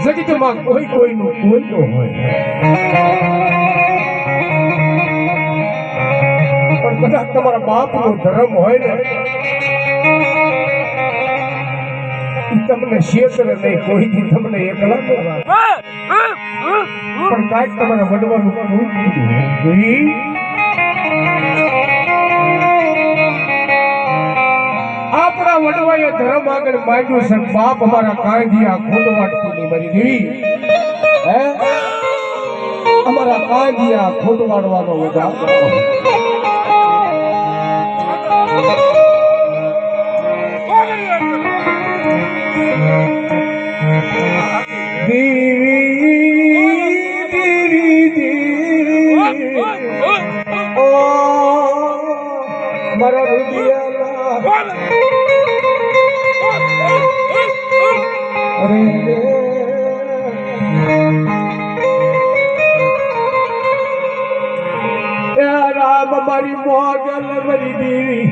જગતમાં કોઈ કોઈનું કોઈ તો હોય, પણ કદાચ તમારા બાપનો ધર્મ હોય ને તમને ક્ષેત્ર નહીં, કોઈ દી તમને એકલા ન રાખે, પણ કાંઈક તમારે વડવાનું આપણા વડવાએ ધર્મ આગળ માંગ્યું છે, બાપ અમારા કાંધિયા ખોટવાટની મારી દેવી, હે અમારા કાંધિયા ખોટવાડવાનો વધાર મારા રૂપિયા રામ મારી મોગલ મારી દેવી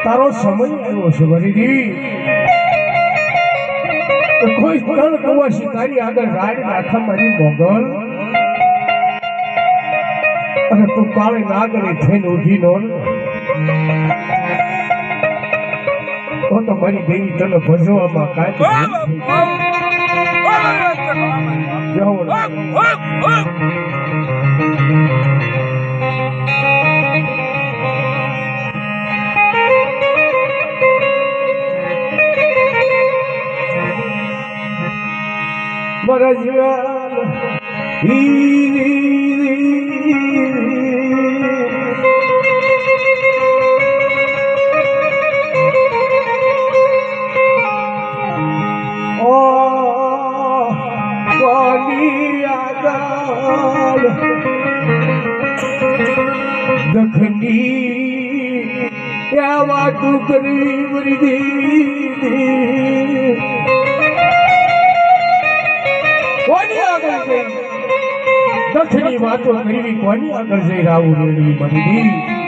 તારો સમય આવ્યો છે મારી દેવી, કોઈ ત્રણ કુવાસી તારી આગળ રાડ નાખા મારી મોગલ, અને તું કાળે નાગરે થઈને ઉભી નો તો મારી દેવી તને ભજવામાં મારા દખની ત્યાં વાતું કરી મરી દેવી કોની આગળ જઈ દક્ષની વાતો કરવી, કોની આગળ જઈ રાવું રેડવી મરી દેવી